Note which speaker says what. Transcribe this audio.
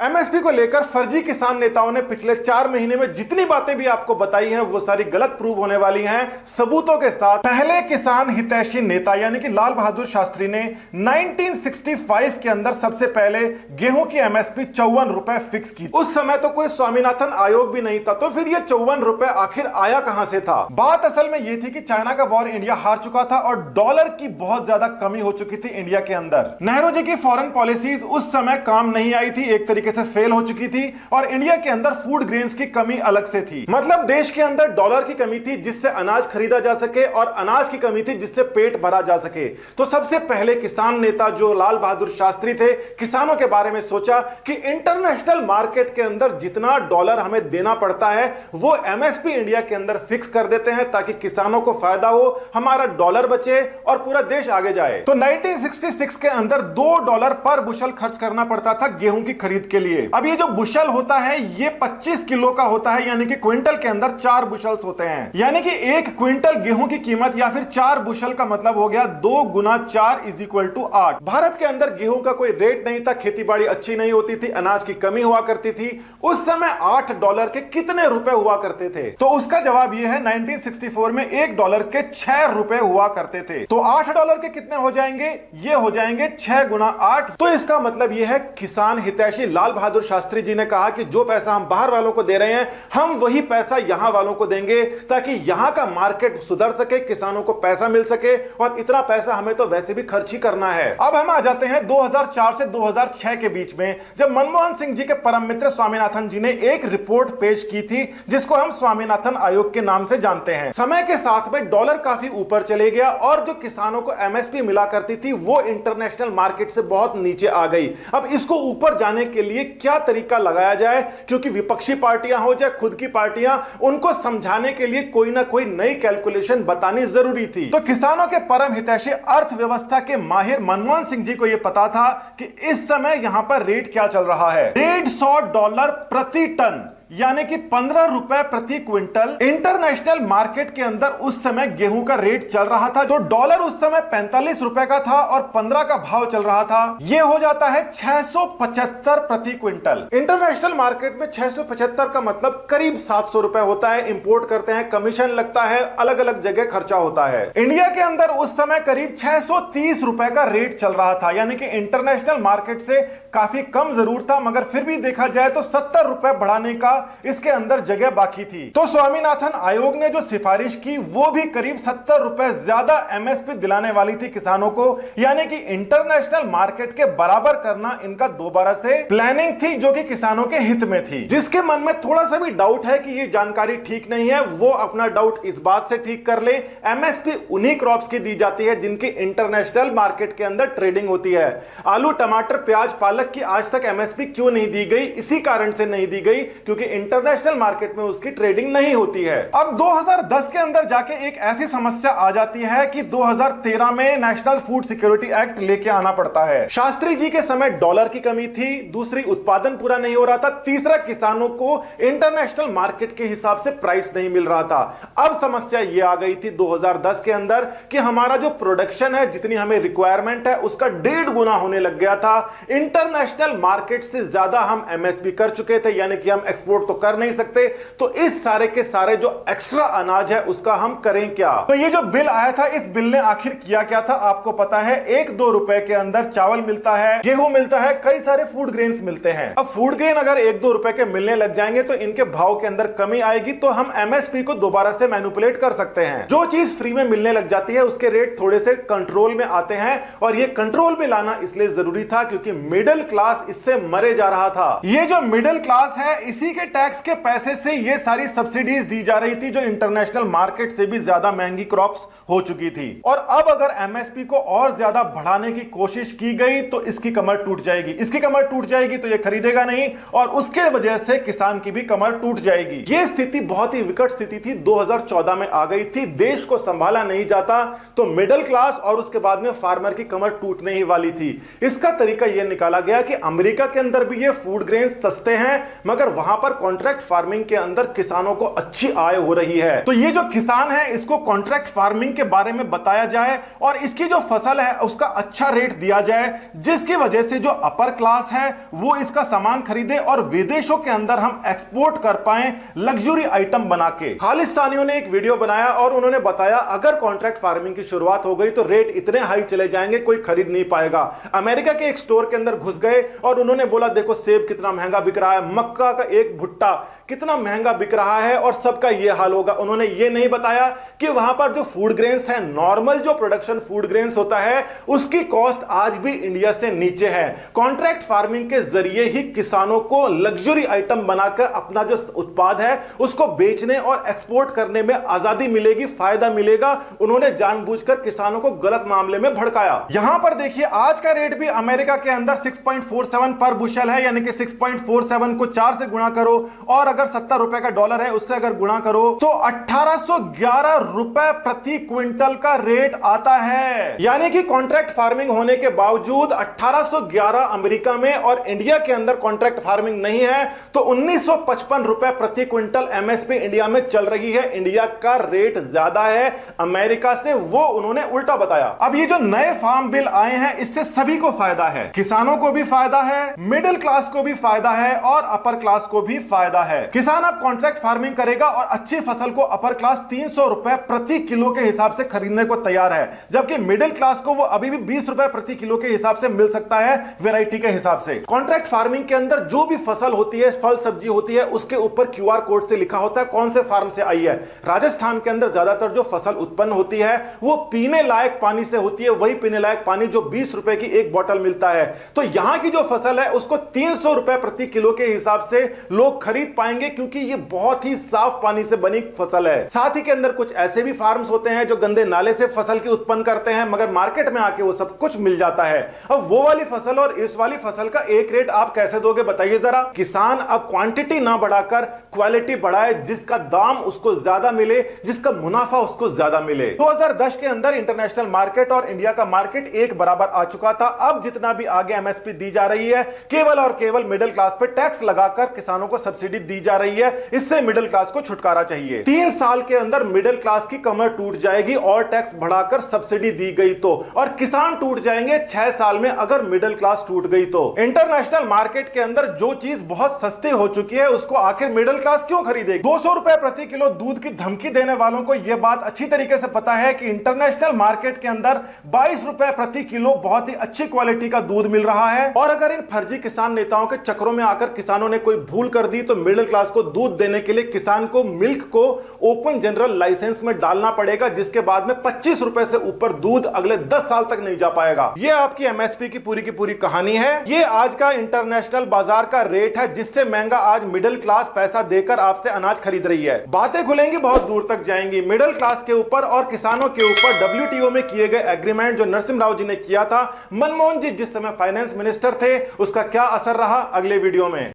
Speaker 1: MSP को लेकर फर्जी किसान नेताओं ने पिछले 4 महीने में जितनी बातें भी आपको बताई हैं वो सारी गलत प्रूव होने वाली हैं सबूतों के साथ। पहले किसान हितैषी नेता यानी कि लाल बहादुर शास्त्री ने 1965 के अंदर सबसे पहले गेहूं की एमएसपी 54 रुपए फिक्स की। उस समय तो कोई स्वामीनाथन आयोग भी नहीं था, तो फिर ये 54 रुपए आखिर आया कहां से था? बात असल में ये थी कि चाइना का वॉर इंडिया हार चुका था और डॉलर की बहुत ज्यादा कमी हो चुकी थी इंडिया के अंदर। नेहरू जी की फॉरेन पॉलिसीज उस समय काम नहीं आई थी, एक तरीके से फेल हो चुकी थी और इंडिया के अंदर फूड ग्रेन्स की कमी अलग से थी। मतलब देश के अंदर डॉलर की कमी थी जिससे अनाज खरीदा जा सके और अनाज की कमी थी जिससे पेट भरा जा सके। तो सबसे पहले किसान नेता जो लाल बहादुर शास्त्री थे, किसानों के बारे में सोचा कि इंटरनेशनल मार्केट के अंदर जितना डॉलर हमें देना पड़ता है वो एमएसपी इंडिया के अंदर फिक्स कर देते हैं ताकि किसानों को फायदा हो, हमारा डॉलर बचे और पूरा देश आगे जाए। तो 1966 के अंदर $2 पर बुशल खर्च करना पड़ता था गेहूं की खरीद के लिए। अब ये जो बुशल होता है ये 25 किलो का होता है, यानी कि क्विंटल के अंदर 4 बुशल्स होते हैं, यानी कि 1 क्विंटल गेहूं की कीमत या फिर 4 बुशल का मतलब हो गया 2 गुना 4 = 8। भारत के अंदर गेहूं का कोई रेट नहीं था, खेतीबाड़ी अच्छी नहीं होती थी, अनाज की कमी हुआ करती थी। उस समय $8 के कितने रुपए हुआ करते थे? तो उसका जवाब यह है 1964 में $1 के 6 रुपए हुआ करते थे। तो $8 के कितने हो जाएंगे? ये हो जाएंगे 6 गुना 8। तो इसका मतलब यह है किसान हितैषी लाल बहादुर शास्त्री जी ने कहा कि जो पैसा हम बाहर वालों को दे रहे हैं हम वही पैसा यहां वालों को देंगे ताकि यहां का मार्केट सुधर सके, किसानों को पैसा मिल सके और इतना पैसा हमें तो वैसे भी खर्च ही करना है। अब हम आ जाते हैं 2004 से 2006 के बीच में, जब मनमोहन सिंह जी के परम मित्र स्वामीनाथन जी ने एक रिपोर्ट पेश की थी जिसको हम स्वामीनाथन आयोग के नाम से जानते हैं। समय के साथ में डॉलर काफी ऊपर चले गया और जो किसानों को एमएसपी मिला करती थी वो इंटरनेशनल मार्केट से बहुत नीचे आ गई। अब इसको ऊपर जाने के लिए क्या तरीका लगाया जाए, क्योंकि विपक्षी पार्टियां हो चाहे खुद की पार्टियां, उनको समझाने के लिए कोई ना कोई नई कैलकुलेशन बतानी जरूरी थी। तो किसानों के परम हितैषी अर्थव्यवस्था के माहिर मनमोहन सिंह जी को यह पता था कि इस समय यहां पर रेट क्या चल रहा है। $150 प्रति टन यानी कि 15 रुपए प्रति क्विंटल इंटरनेशनल मार्केट के अंदर उस समय गेहूं का रेट चल रहा था। जो डॉलर उस समय 45 रुपए का था और 15 का भाव चल रहा था, यह हो जाता है 675 प्रति क्विंटल। इंटरनेशनल मार्केट में 675 का मतलब करीब 700 रुपए होता है। इंपोर्ट करते हैं, कमीशन लगता है, अलग अलग जगह खर्चा होता है। इंडिया के अंदर उस समय करीब 630 रुपए का रेट चल रहा था, यानी कि इंटरनेशनल मार्केट से काफी कम जरूर था, मगर फिर भी देखा जाए तो 70 रुपए बढ़ाने का इसके अंदर जगह बाकी थी। तो स्वामीनाथन आयोग ने जो सिफारिश की वो भी करीब 70 रुपए ज्यादा एमएसपी दिलाने वाली थी किसानों को, यानी कि इंटरनेशनल मार्केट के बराबर करना इनका दोबारा से प्लानिंग थी जो कि किसानों के हित में थी। जिसके मन में थोड़ा सा भी डाउट है कि ये जानकारी ठीक नहीं है वो अपना डाउट इस बात से ठीक कर ले, एमएसपी उन्हीं क्रॉप्स की दी जाती है जिनकी इंटरनेशनल मार्केट के अंदर ट्रेडिंग होती है। आलू, टमाटर, प्याज, पालक की आज तक एमएसपी क्यों नहीं दी गई? इसी कारण से नहीं दी गई क्योंकि इंटरनेशनल मार्केट में उसकी ट्रेडिंग नहीं होती है। अब 2010 के अंदर जाके एक ऐसी समस्या आ जाती है कि 2013 में नेशनल फूड सिक्योरिटी एक्ट लेके आना पड़ता है। शास्त्री जी के समय डॉलर की कमी थी, दूसरी उत्पादन पूरा नहीं हो रहा था, तीसरा किसानों को इंटरनेशनल मार्केट के हिसाब से प्राइस नहीं मिल रहा था। अब समस्या यह आ गई थी 2010 के अंदर कि हमारा जो प्रोडक्शन है, जितनी हमें रिक्वायरमेंट है उसका 1.5 गुना होने लग गया था। इंटरनेशनल मार्केट से ज्यादा हम एमएसपी कर चुके थे, यानी कि हम एक्सपोर्ट तो कर नहीं सकते। तो इस सारे के सारे जो एक्स्ट्रा अनाज है उसका हम करें क्या? तो ये जो बिल आया था, इस बिल ने आखिर किया क्या था आपको पता है? 1-2 रुपए के अंदर चावल मिलता है, गेहूं मिलता है, कई सारे फूड ग्रेन्स मिलते हैं। अब फूड ग्रेन अगर 1-2 रुपए के मिलने लग जाएंगे तो इनके भाव के अंदर कमी आएगी, तो हम एमएसपी को दोबारा से मैनिपुलेट कर सकते हैं। जो चीज फ्री में मिलने लग जाती है उसके रेट थोड़े से कंट्रोल में आते हैं, और ये कंट्रोल में लाना इसलिए जरूरी था क्योंकि मिडिल क्लास इससे मरे जा रहा था। ये जो मिडिल क्लास है इसी के टैक्स के पैसे से ये सारी सब्सिडीज दी जा रही थी जो इंटरनेशनल मार्केट से भी ज्यादा महंगी क्रॉप्स हो चुकी थी। और अब अगर एमएसपी को और ज्यादा बढ़ाने की कोशिश की गई तो इसकी कमर टूट जाएगी, इसकी कमर टूट जाएगी तो ये खरीदेगा नहीं और उसके वजह से किसान की भी कमर टूट जाएगी। ये स्थिति बहुत ही विकट स्थिति थी, 2014 में आ गई थी। देश को संभाला नहीं जाता तो मिडिल क्लास और उसके बाद में फार्मर की कमर टूटने ही वाली थी। इसका तरीका यह निकाला गया कि अमेरिका के अंदर भी ये फूड ग्रेन सस्ते हैं, मगर वहां पर कॉन्ट्रैक्ट फार्मिंग के अंदर किसानों को अच्छी आय हो रही है। तो ये जो किसान है इसको कॉन्ट्रैक्ट फार्मिंग के बारे में बताया जाए और इसकी जो फसल है उसका अच्छा रेट दिया जाए, जिसकी वजह से जो अपर क्लास है वो इसका सामान खरीदे और विदेशों के अंदर हम एक्सपोर्ट कर पाए लग्जरी आइटम बना के। खालिस्तानियों ने एक वीडियो बनाया और उन्होंने बताया अगर कॉन्ट्रैक्ट फार्मिंग की शुरुआत हो गई तो रेट इतने हाई चले जाएंगे कोई खरीद नहीं पाएगा। अमेरिका के एक स्टोर के अंदर घुस गए और उन्होंने बोला देखो सेब कितना महंगा बिक रहा है, मक्का का एक भुट्टा कितना महंगा बिक रहा है और सबका यह हाल होगा। उन्होंने यह नहीं बताया कि वहां पर जो फूड ग्रेन्स है, नॉर्मल जो प्रोडक्शन फूड ग्रेन्स होता है उसकी कॉस्ट आज भी इंडिया से नीचे है। कॉन्ट्रैक्ट फार्मिंग के जरिए ही किसानों को लग्जरी आइटम बनाकर अपना जो उत्पाद है उसको बेचने और एक्सपोर्ट करने में आजादी मिलेगी, फायदा मिलेगा। उन्होंने जानबूझकर किसानों को गलत मामले में भड़काया। यहां पर देखिए आज का रेट भी अमेरिका के अंदर 6.47 पर बुशल है, यानी कि 6.47 को 4 से गुणा करो और अगर 70 रुपए का डॉलर है उससे अगर गुणा करो तो 1811 रुपए प्रति क्विंटल का रेट आता है। यानी कि कॉन्ट्रैक्ट फार्मिंग होने के बावजूद 1811 अमेरिका में और इंडिया के अंदर कॉन्ट्रैक्ट फार्मिंग नहीं है तो 1955 रुपए प्रति क्विंटल एमएसपी इंडिया में चल रही है। इंडिया का रेट ज्यादा है अमेरिका से, वो उन्होंने उल्टा बताया। अब ये जो नए फार्म बिल आए हैं इससे सभी को फायदा है, किसानों को भी फायदा है, मिडिल क्लास को भी फायदा है और अपर क्लास को भी फायदा है। किसान अब कॉन्ट्रैक्ट फार्मिंग करेगा और अच्छी फसल को अपर क्लास 300 रुपए प्रति किलो के हिसाब से खरीदने को तैयार है, जबकि मिडिल क्लास को वो अभी भी 20 रुपए प्रति किलो के हिसाब से मिल सकता है वैरायटी के हिसाब से। कॉन्ट्रैक्ट फार्मिंग के अंदर जो भी फसल होती है, फल सब्जी होती है, उसके ऊपर क्यूआर कोड से लिखा होता है कौन से फार्म से आई है। राजस्थान के अंदर ज्यादातर जो फसल उत्पन्न होती है वो पीने लायक पानी से होती है, वही पीने लायक पानी जो 20 रुपए की एक बोतल मिलता है। तो यहां की जो फसल है उसको 300 रुपए प्रति किलो के हिसाब से लोग खरीद पाएंगे क्योंकि ये बहुत ही साफ पानी से बनी फसल है। साथ ही के अंदर कुछ ऐसे भी फार्म्स होते हैं जो गंदे नाले से फसल की उत्पन्न करते हैं मगर मार्केट में आके वो सब कुछ मिल जाता है। अब वो वाली फसल और इस वाली फसल का एक रेट आप कैसे दोगे बताइए जरा। किसान अब क्वांटिटी ना बढ़ाकर क्वालिटी बढ़ाए, जिसका दाम उसको ज्यादा मिले, जिसका मुनाफा उसको ज्यादा मिले। 2010 के अंदर इंटरनेशनल मार्केट और इंडिया का मार्केट एक बराबर आ चुका था। अब जितना भी आगे एमएसपी दी जा रही है केवल और केवल मिडिल क्लास पे टैक्स लगाकर किसानों को सब्सिडी दी जा रही है। इससे मिडिल क्लास को छुटकारा चाहिए। 3 साल के अंदर मिडिल क्लास की कमर टूट जाएगी और टैक्स बढ़ाकर सब्सिडी दी गई तो, और किसान टूट जाएंगे 6 साल में अगर मिडिल क्लास टूट गई तो। इंटरनेशनल मार्केट के अंदर जो चीज बहुत सस्ती हो चुकी है उसको आखिर मिडिल क्लास क्यों खरीदेगी। 200 रुपए प्रति किलो दूध की धमकी देने वालों को यह बात अच्छी तरीके से पता है कि इंटरनेशनल मार्केट के अंदर 22 रुपए प्रति किलो बहुत ही अच्छी क्वालिटी का दूध मिल रहा है। और अगर इन फर्जी किसान नेताओं के चक्रों में आकर किसानों ने कोई भूल कर दी तो मिडिल क्लास को दूध देने के लिए किसान को मिल्क को ओपन जनरल लाइसेंस में डालना पड़ेगा, जिसके बाद में 25 रुपए से ऊपर दूध अगले 10 साल तक नहीं जा पाएगा। यह आपकी एमएसपी की पूरी कहानी है। यह आज का इंटरनेशनल बाजार का रेट है, जिससे महंगा आज मिडिल क्लास पैसा देकर आपसे अनाज खरीद रही है। बातें खुलेंगी, बहुत दूर तक जाएंगी मिडिल क्लास के ऊपर और किसानों के ऊपर। डब्ल्यूटीओ में किए गए एग्रीमेंट जो नरसिम्हा राव जी ने किया था, मनमोहन जी जिस समय फाइनेंस मिनिस्टर थे, उसका क्या असर रहा अगले वीडियो में।